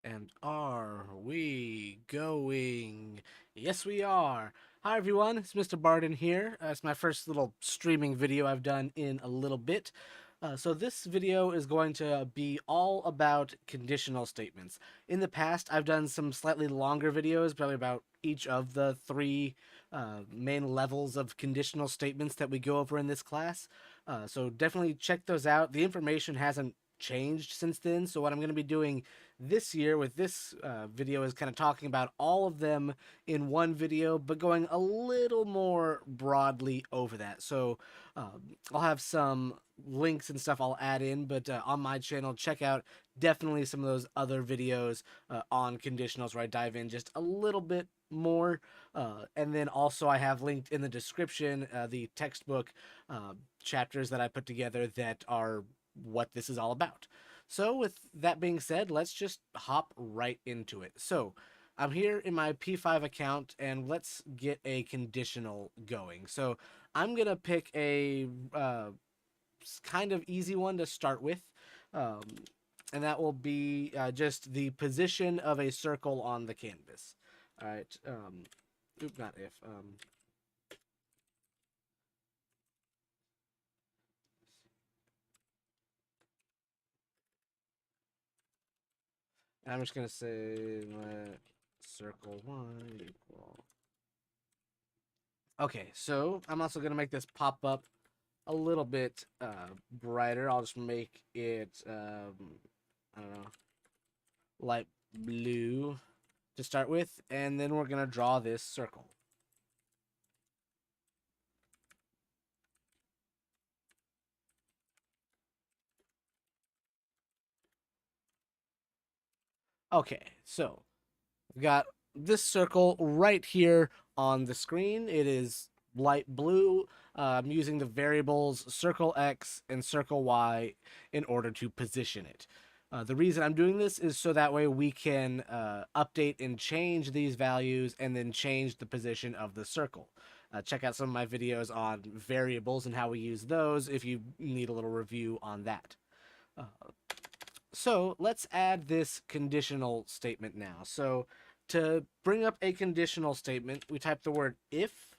And are we going? Yes, we are. Hi, everyone. It's Mr. Barden here. It's my first little streaming video I've done in a little bit. So this video is going to be all about conditional statements. In the past, I've done some slightly longer videos, probably about each of the three main levels of conditional statements that we go over in this class. So definitely check those out. The information hasn't changed since then, so what I'm going to be doing this year with this video is kind of talking about all of them in one video, but going a little more broadly over that. So I'll have some links and stuff I'll add in, but on my channel, check out definitely some of those other videos on conditionals where I dive in just a little bit more. And then also I have linked in the description the textbook chapters that I put together that are what this is all about. So with that being said, let's just hop right into it. So I'm here in my P5 account and let's get a conditional going. So I'm going to pick a kind of easy one to start with. Um, and that will be just the position of a circle on the canvas. All right. Not if. I'm just going to say let circle 1 equal. Okay, so I'm also going to make this pop up a little bit brighter. I'll just make it, I don't know, light blue to start with, and then we're going to draw this circle. Okay, so we've got this circle right here on the screen. It is light blue. I'm using the variables circle x and circle y in order to position it. The reason I'm doing this is so that way we can update and change these values and then change the position of the circle. Check out some of my videos on variables and how we use those if you need a little review on that. So let's add this conditional statement now. So to bring up a conditional statement, we type the word if.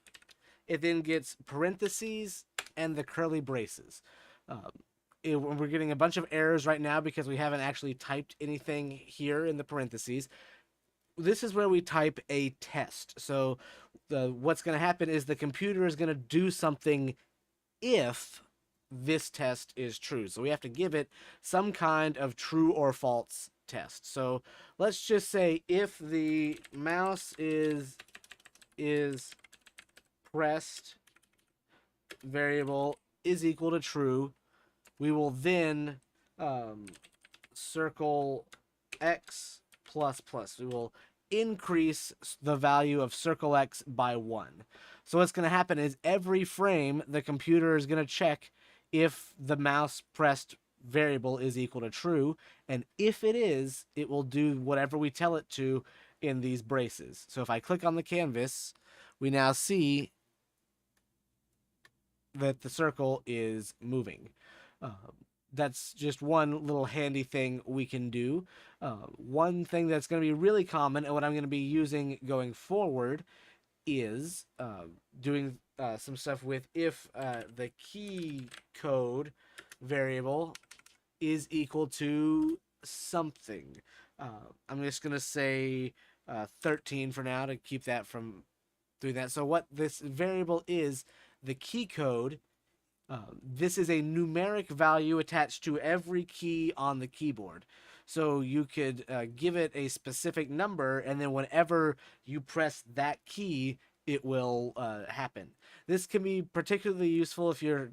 It then gets parentheses and the curly braces. We're getting a bunch of errors right now because we haven't actually typed anything here in the parentheses. This is where we type a test. So what's going to happen is the computer is going to do something if this test is true. So we have to give it some kind of true or false test. So let's just say if the mouse is pressed variable is equal to true, we will then circle x plus plus. We will increase the value of circle x by 1. So what's going to happen is every frame the computer is going to check if the mouse pressed variable is equal to true, and if it is, it will do whatever we tell it to in these braces. So if I click on the canvas, we now see that the circle is moving. That's just one little handy thing we can do. One thing that's going to be really common and what I'm going to be using going forward is doing some stuff with if the key code variable is equal to something. I'm just going to say 13 for now to keep that from doing that. So what this variable is, the key code, this is a numeric value attached to every key on the keyboard. So you could give it a specific number, and then whenever you press that key, it will happen. This can be particularly useful if you're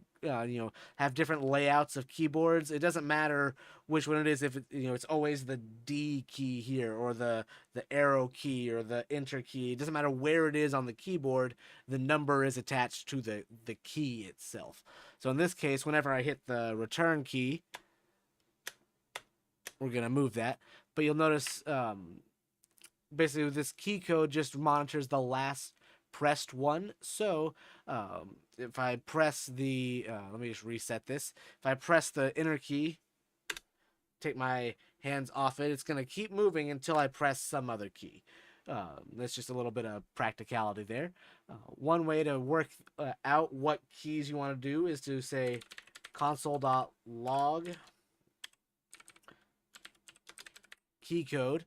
have different layouts of keyboards. It doesn't matter which one it is. If it's always the D key here, or the arrow key, or the enter key. It doesn't matter where it is on the keyboard. The number is attached to the key itself. So in this case, whenever I hit the return key, we're gonna move that. But you'll notice basically this key code just monitors the last pressed one. So if I press the let me just reset this. If I press the enter key take my hands off it, it's going to keep moving until I press some other key. That's just a little bit of practicality there. One way to work out what keys you want to do is to say console.log key code,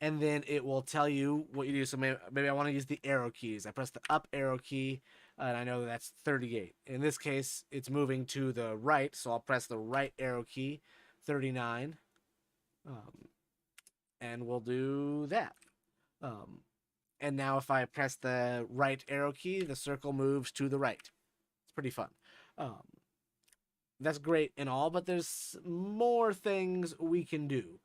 and then it will tell you what you do. So maybe I want to use the arrow keys. I press the up arrow key, and I know that's 38. In this case, it's moving to the right, so I'll press the right arrow key, 39, and we'll do that. And now if I press the right arrow key, the circle moves to the right. It's pretty fun. That's great and all, but there's more things we can do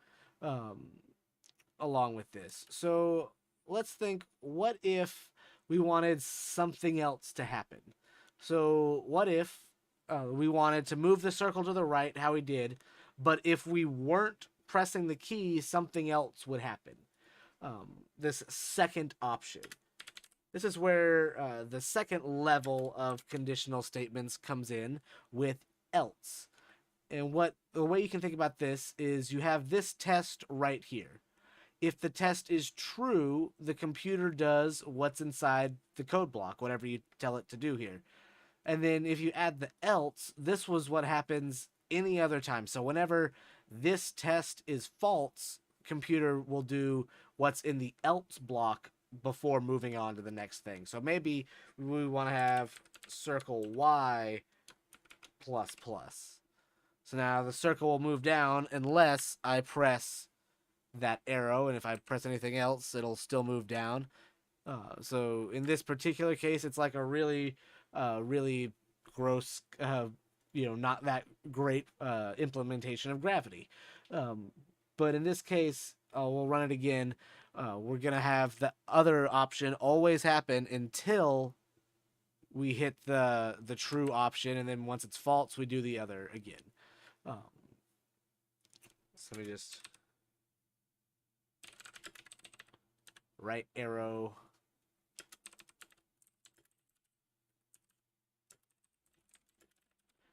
along with this. So let's think, what if we wanted something else to happen? So what if we wanted to move the circle to the right, how we did, but if we weren't pressing the key, something else would happen. This second option. This is where the second level of conditional statements comes in with else. And the way you can think about this is you have this test right here. If the test is true, the computer does what's inside the code block, whatever you tell it to do here. And then if you add the else, this was what happens any other time. So whenever this test is false, computer will do what's in the else block before moving on to the next thing. So maybe we want to have circle y plus plus. So now the circle will move down unless I press that arrow, and if I press anything else, it'll still move down. So in this particular case, it's like a really gross, not that great implementation of gravity. But in this case, we'll run it again. We're going to have the other option always happen until we hit the true option, and then once it's false, we do the other again. So let me just right arrow.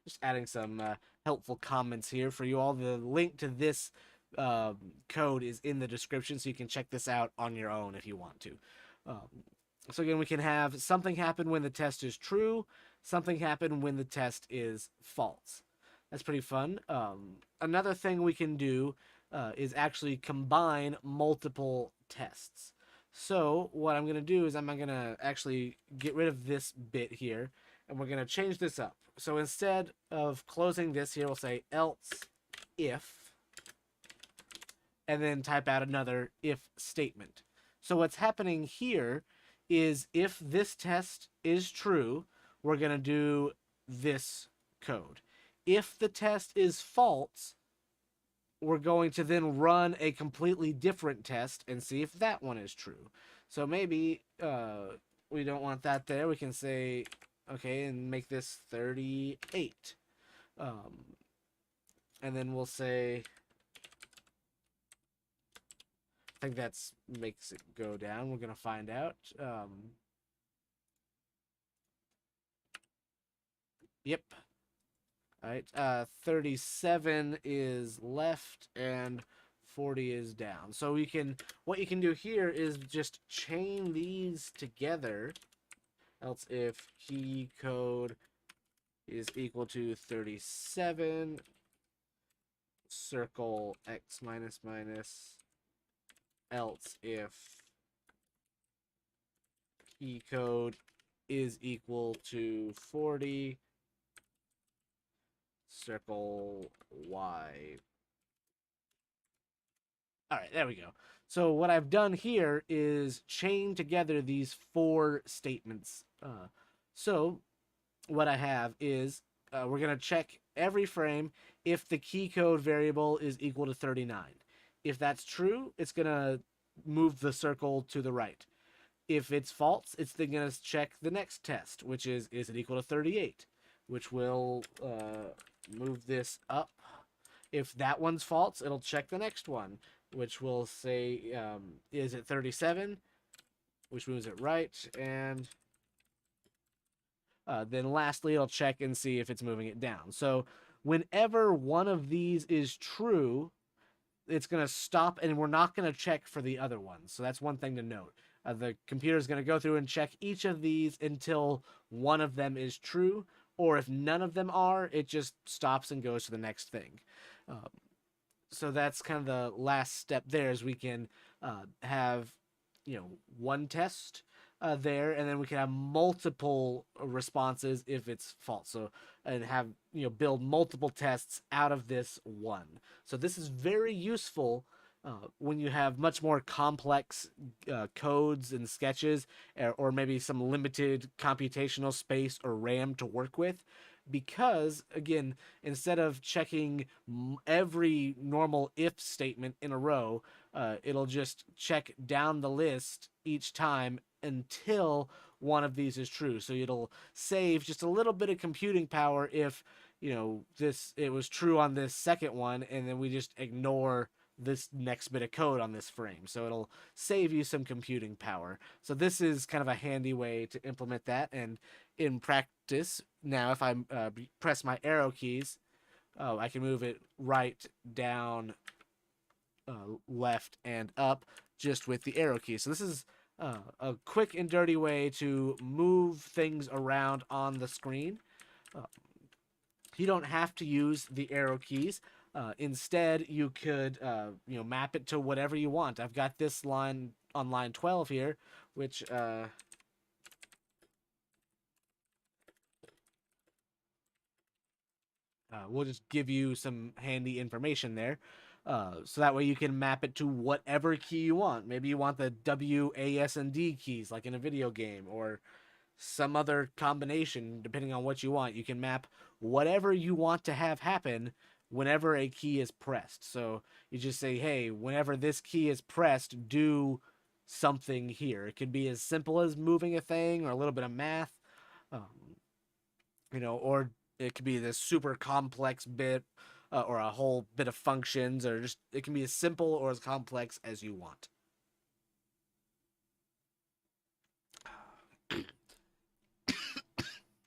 Just adding some helpful comments here for you all. The link to this code is in the description, so you can check this out on your own if you want to. So again, we can have something happen when the test is true, something happen when the test is false. That's pretty fun. Another thing we can do is actually combine multiple tests. So what I'm going to do is I'm going to actually get rid of this bit here, and we're going to change this up. So instead of closing this here, we'll say else if, and then type out another if statement. So what's happening here is if this test is true, we're going to do this code. If the test is false, we're going to then run a completely different test and see if that one is true. So maybe we don't want that there. We can say, okay, and make this 38. And then we'll say, I think that's makes it go down. We're going to find out. Yep. All right, 37 is left and 40 is down. So what you can do here is just chain these together. Else if key code is equal to 37, circle x minus minus, else if key code is equal to 40, circle y. All right, there we go. So what I've done here is chain together these four statements. So what I have is we're going to check every frame if the key code variable is equal to 39. If that's true, it's going to move the circle to the right. If it's false, it's then going to check the next test, which is it equal to 38, which will move this up. If that one's false, it'll check the next one, which will say, is it 37, which moves it right, and then lastly, it'll check and see if it's moving it down. So whenever one of these is true, it's going to stop, and we're not going to check for the other ones. So that's one thing to note. The computer is going to go through and check each of these until one of them is true, or if none of them are, it just stops and goes to the next thing. Um, so that's kind of the last step there, is we can have one test there, and then we can have multiple responses if it's false. So and have build multiple tests out of this one. So this is very useful when you have much more complex codes and sketches, or maybe some limited computational space or RAM to work with. Because again, instead of checking every normal if statement in a row, it'll just check down the list each time until one of these is true. So it'll save just a little bit of computing power if it was true on this second one, and then we just ignore this next bit of code on this frame. So it'll save you some computing power. So this is kind of a handy way to implement that. And in practice, now if I press my arrow keys, I can move it right, down, left, and up just with the arrow key. So this is a quick and dirty way to move things around on the screen. You don't have to use the arrow keys. Instead, you could map it to whatever you want. I've got this line on line 12 here, which we'll just give you some handy information there. So that way you can map it to whatever key you want. Maybe you want the W, A, S, and D keys, like in a video game, or some other combination, depending on what you want. You can map whatever you want to have happen whenever a key is pressed. So you just say, hey, whenever this key is pressed, do something here. It could be as simple as moving a thing, or a little bit of math, or it could be this super complex bit, or a whole bit of functions, or just it can be as simple or as complex as you want.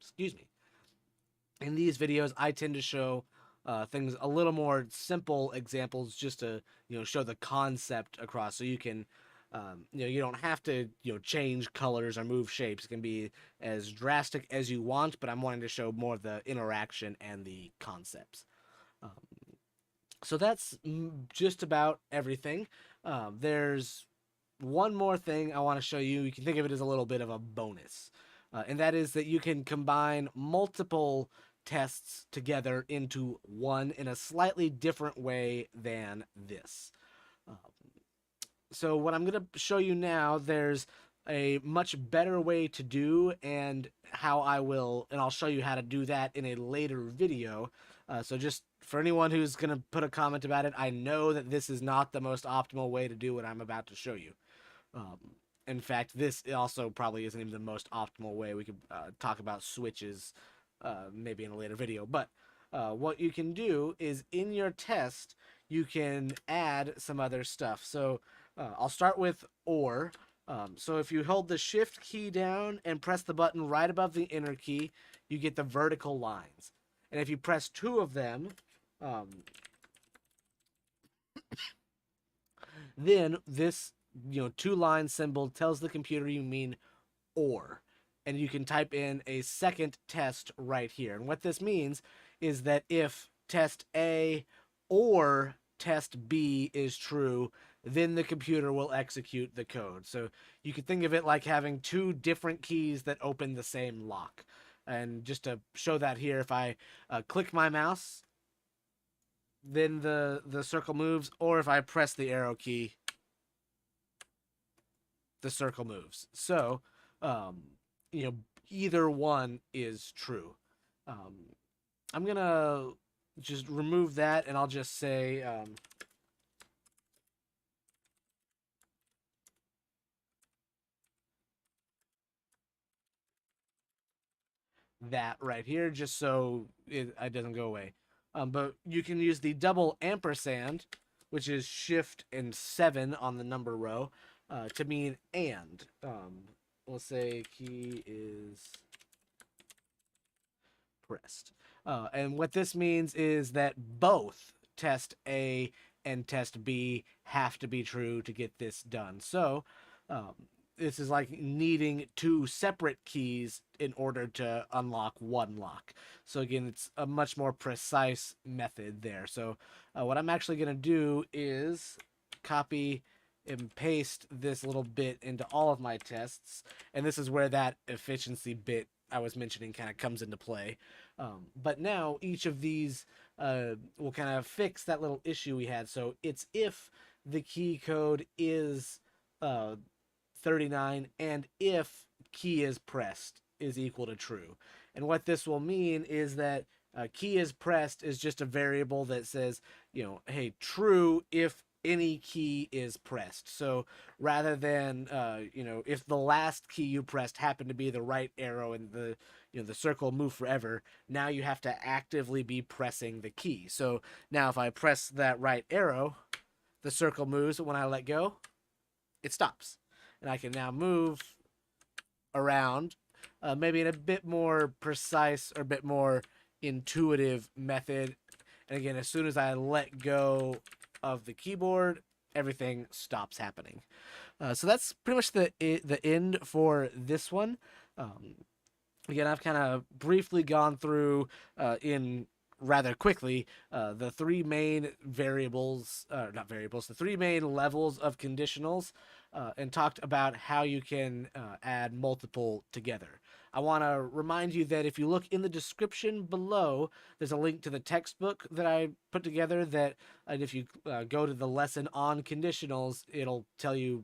Excuse me. In these videos, I tend to show things a little more simple examples, just to show the concept across, so you can you don't have to change colors or move shapes. It can be as drastic as you want, but I'm wanting to show more of the interaction and the concepts. Um, so that's just about everything. There's one more thing I want to show you. You can think of it as a little bit of a bonus, and that is that you can combine multiple tests together into one in a slightly different way than this. Um, so what I'm going to show you now, there's a much better way to do, and I'll show you how to do that in a later video. So just for anyone who's going to put a comment about it, I know that this is not the most optimal way to do what I'm about to show you. Um, in fact, this also probably isn't even the most optimal way. We could talk about switches maybe in a later video. But what you can do is, in your test, you can add some other stuff. So I'll start with OR. So if you hold the shift key down and press the button right above the enter key, you get the vertical lines. And if you press two of them, then this two-line symbol tells the computer you mean OR. And you can type in a second test right here. And what this means is that if test A or test B is true, then the computer will execute the code. So you could think of it like having two different keys that open the same lock. And just to show that here, if I click my mouse, then the circle moves, or if I press the arrow key, the circle moves. So, either one is true. I'm gonna just remove that, and I'll just say that right here, just so it doesn't go away. But you can use the double ampersand, which is shift and 7 on the number row, to mean and. Let's say key is pressed. And what this means is that both test A and test B have to be true to get this done. So um, this is like needing two separate keys in order to unlock one lock. So again, it's a much more precise method there. So what I'm actually going to do is copy and paste this little bit into all of my tests, and this is where that efficiency bit I was mentioning kind of comes into play. But now each of these will kind of fix that little issue we had. So it's if the key code is uh, 39 and if key is pressed is equal to true. And what this will mean is that key is pressed is just a variable that says, hey, true if any key is pressed. So rather than, if the last key you pressed happened to be the right arrow and the circle move forever, now you have to actively be pressing the key. So now if I press that right arrow, the circle moves, but when I let go, it stops. And I can now move around, maybe in a bit more precise or a bit more intuitive method. And again, as soon as I let go of the keyboard, everything stops happening. So that's pretty much the end for this one. Again, I've kind of briefly gone through in rather quickly the three main variables, not variables, the three main levels of conditionals, and talked about how you can add multiple together. I want to remind you that if you look in the description below, there's a link to the textbook that I put together that, and if you go to the lesson on conditionals, it'll tell you